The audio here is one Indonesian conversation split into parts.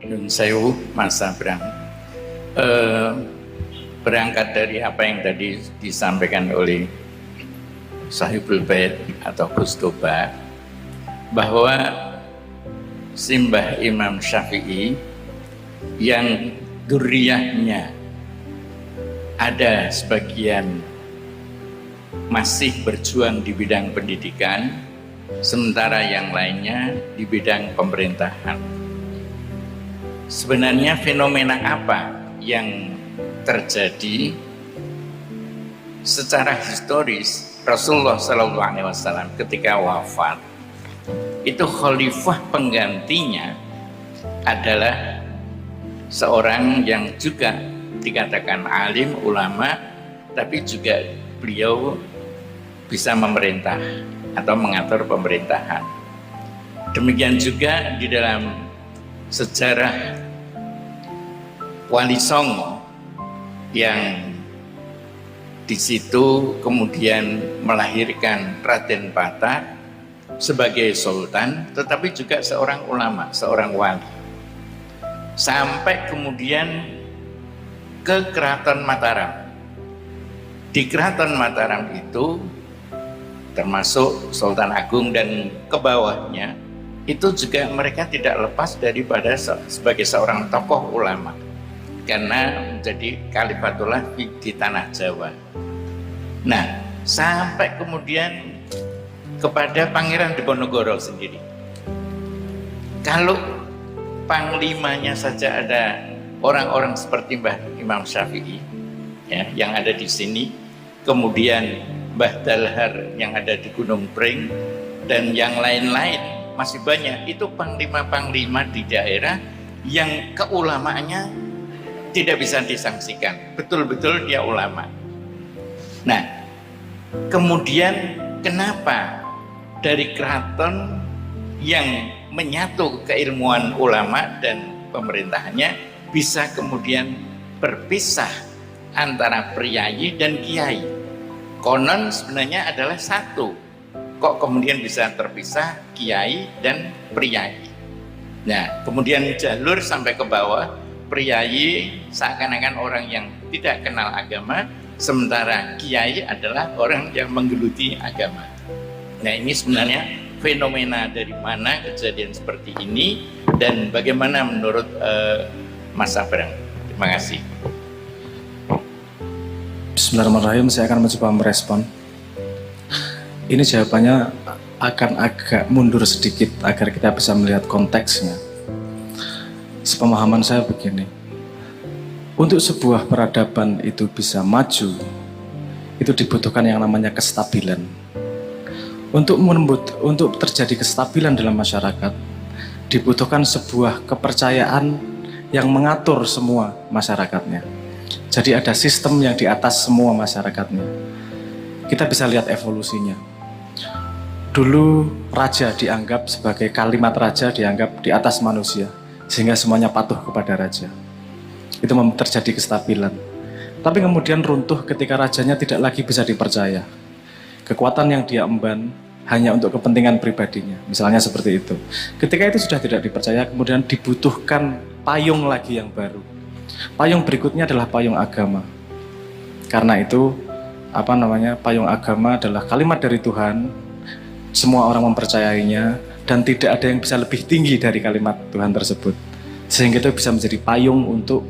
Yun Sewu, Mas Abraham. Berangkat dari apa yang tadi disampaikan oleh Sahibul Bait atau Gus Toba, bahwa Simbah Imam Syafi'i yang duriyahnya ada sebagian masih berjuang di bidang pendidikan, sementara yang lainnya di bidang pemerintahan. Sebenarnya fenomena apa yang terjadi? Secara historis, Rasulullah SAW ketika wafat, itu khalifah penggantinya adalah seorang yang juga dikatakan alim, ulama, tapi juga beliau bisa memerintah atau mengatur pemerintahan. Demikian juga di dalam sejarah Wali Songo yang di situ kemudian melahirkan Raden Patah sebagai sultan, tetapi juga seorang ulama, seorang wali. Sampai kemudian ke Keraton Mataram. Di Keraton Mataram itu termasuk Sultan Agung dan ke bawahnya, itu juga mereka tidak lepas daripada sebagai seorang tokoh ulama, karena menjadi Khalifatullah di tanah Jawa. Nah, sampai kemudian kepada Pangeran Diponegoro sendiri. Kalau panglimanya saja ada orang-orang seperti Mbah Imam Syafi'i ya, yang ada di sini, kemudian Mbah Dalhar yang ada di Gunung Pring, dan yang lain-lain masih banyak. Itu panglima-panglima di daerah yang keulamaannya tidak bisa disangsikan, betul-betul dia ulama. Nah, kemudian kenapa dari keraton yang menyatu keilmuan ulama dan pemerintahannya bisa kemudian berpisah antara priyayi dan kiai? Konon sebenarnya adalah satu, kok kemudian bisa terpisah kiai dan priyayi. Nah, kemudian jalur sampai ke bawah, priyayi seakan-akan orang yang tidak kenal agama, sementara kiai adalah orang yang menggeluti agama. Nah, ini sebenarnya fenomena dari mana kejadian seperti ini, dan bagaimana menurut Mas Abraham? Terima kasih. Bismillahirrahmanirrahim, saya akan mencoba merespon. Ini jawabannya akan agak mundur sedikit agar kita bisa melihat konteksnya. Sepemahaman saya begini, untuk sebuah peradaban itu bisa maju, itu dibutuhkan yang namanya kestabilan. Untuk terjadi kestabilan dalam masyarakat, dibutuhkan sebuah kepercayaan yang mengatur semua masyarakatnya. Jadi ada sistem yang di atas semua masyarakatnya. Kita bisa lihat evolusinya. Dulu raja dianggap sebagai kalimat raja dianggap di atas manusia, sehingga semuanya patuh kepada raja. Itu terjadi kestabilan. Tapi kemudian runtuh ketika rajanya tidak lagi bisa dipercaya. Kekuatan yang dia emban hanya untuk kepentingan pribadinya, misalnya seperti itu. Ketika itu sudah tidak dipercaya, kemudian dibutuhkan payung lagi yang baru. Payung berikutnya adalah payung agama. Karena itu, payung agama adalah kalimat dari Tuhan, semua orang mempercayainya, dan tidak ada yang bisa lebih tinggi dari kalimat Tuhan tersebut. Sehingga itu bisa menjadi payung untuk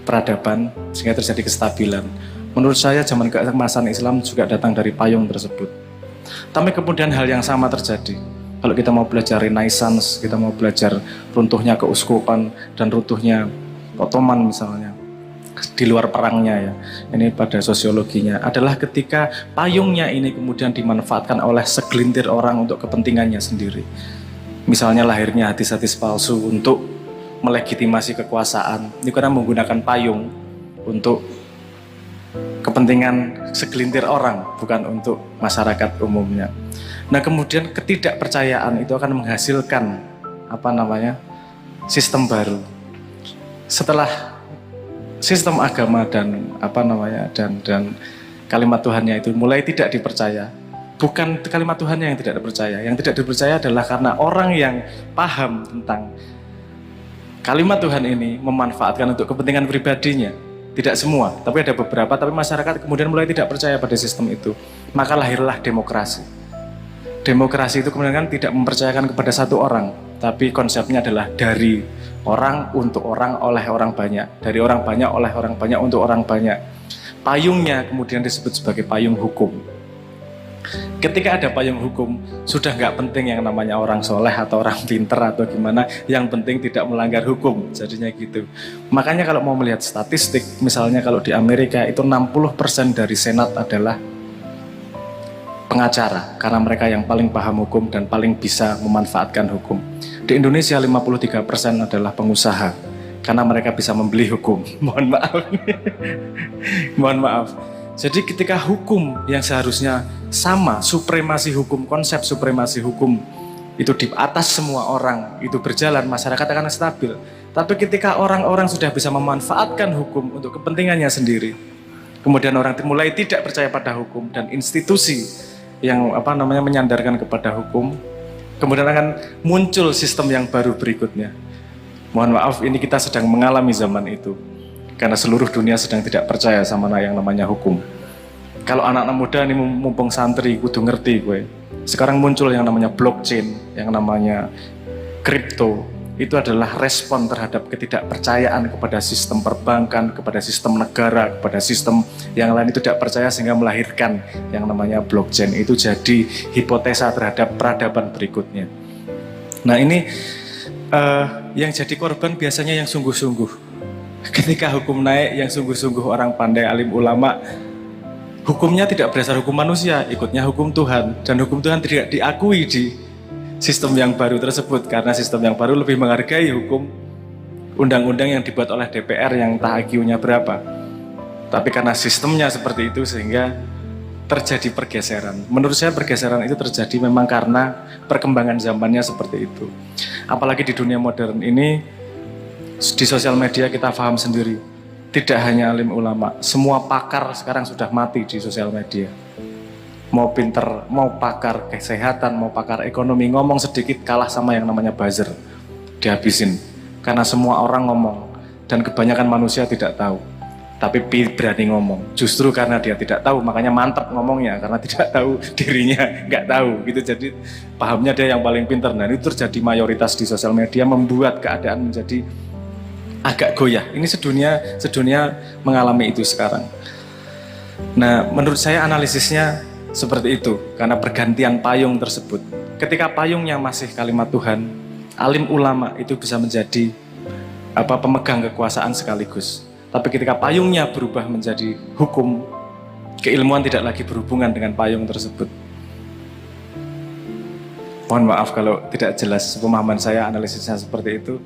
peradaban, sehingga terjadi kestabilan. Menurut saya zaman keemasan Islam juga datang dari payung tersebut. Tapi kemudian hal yang sama terjadi. Kalau kita mau belajar Renaissance, kita mau belajar runtuhnya keuskupan dan runtuhnya Ottoman misalnya, di luar perangnya ya, ini pada sosiologinya, adalah ketika payungnya ini kemudian dimanfaatkan oleh segelintir orang untuk kepentingannya sendiri. Misalnya lahirnya hadis-hadis palsu untuk melegitimasi kekuasaan, ini karena menggunakan payung untuk kepentingan segelintir orang, bukan untuk masyarakat umumnya. Nah, kemudian ketidakpercayaan itu akan menghasilkan sistem baru. Setelah sistem agama dan dan kalimat Tuhannya itu mulai tidak dipercaya, bukan kalimat Tuhannya yang tidak dipercaya. Yang tidak dipercaya adalah karena orang yang paham tentang kalimat Tuhan ini memanfaatkan untuk kepentingan pribadinya. Tidak semua, tapi ada beberapa, tapi masyarakat kemudian mulai tidak percaya pada sistem itu. Maka lahirlah demokrasi. Demokrasi itu kemudian kan tidak mempercayakan kepada satu orang, tapi konsepnya adalah dari orang untuk orang oleh orang banyak, dari orang banyak oleh orang banyak untuk orang banyak. Payungnya kemudian disebut sebagai payung hukum. Ketika ada payung hukum, sudah nggak penting yang namanya orang soleh atau orang pinter atau gimana, yang penting tidak melanggar hukum, jadinya gitu. Makanya kalau mau melihat statistik, misalnya kalau di Amerika itu 60% dari senat adalah pengacara, karena mereka yang paling paham hukum dan paling bisa memanfaatkan hukum. Di Indonesia 53% adalah pengusaha, karena mereka bisa membeli hukum. Mohon maaf. Mohon maaf. Jadi ketika hukum yang seharusnya sama, supremasi hukum, konsep supremasi hukum itu di atas semua orang, itu berjalan, masyarakat akan stabil. Tapi ketika orang-orang sudah bisa memanfaatkan hukum untuk kepentingannya sendiri, kemudian orang mulai tidak percaya pada hukum dan institusi yang menyandarkan kepada hukum, kemudian akan muncul sistem yang baru berikutnya. Mohon maaf, ini kita sedang mengalami zaman itu. Karena seluruh dunia sedang tidak percaya sama yang namanya hukum. Kalau anak-anak muda ini mumpung santri, kudu ngerti gue. Sekarang muncul yang namanya blockchain, yang namanya kripto. Itu adalah respon terhadap ketidakpercayaan kepada sistem perbankan, kepada sistem negara, kepada sistem yang lain itu tidak percaya sehingga melahirkan yang namanya blockchain. Itu jadi hipotesa terhadap peradaban berikutnya. Nah ini yang jadi korban biasanya yang sungguh-sungguh. Ketika hukum naik, yang sungguh-sungguh orang pandai, alim ulama, hukumnya tidak berdasar hukum manusia, ikutnya hukum Tuhan. Dan hukum Tuhan tidak diakui di sistem yang baru tersebut, karena sistem yang baru lebih menghargai hukum undang-undang yang dibuat oleh DPR yang entah IQ-nya berapa. Tapi karena sistemnya seperti itu sehingga terjadi pergeseran. Menurut saya pergeseran itu terjadi memang karena perkembangan zamannya seperti itu. Apalagi di dunia modern ini, di sosial media kita paham sendiri, tidak hanya alim ulama, semua pakar sekarang sudah mati di sosial media. Mau pinter, mau pakar kesehatan, mau pakar ekonomi, ngomong sedikit kalah sama yang namanya buzzer, dihabisin. Karena semua orang ngomong, dan kebanyakan manusia tidak tahu, tapi berani ngomong. Justru karena dia tidak tahu, makanya mantap ngomongnya, karena tidak tahu dirinya, nggak tahu gitu. Jadi pahamnya dia yang paling pinter. Nah itu terjadi mayoritas di sosial media, membuat keadaan menjadi agak goyah. Ini sedunia mengalami itu sekarang. Nah, menurut saya analisisnya seperti itu, karena pergantian payung tersebut. Ketika payungnya masih kalimat Tuhan, alim ulama itu bisa menjadi pemegang kekuasaan sekaligus. Tapi ketika payungnya berubah menjadi hukum, keilmuan tidak lagi berhubungan dengan payung tersebut. Mohon maaf kalau tidak jelas pemahaman saya, analisisnya seperti itu.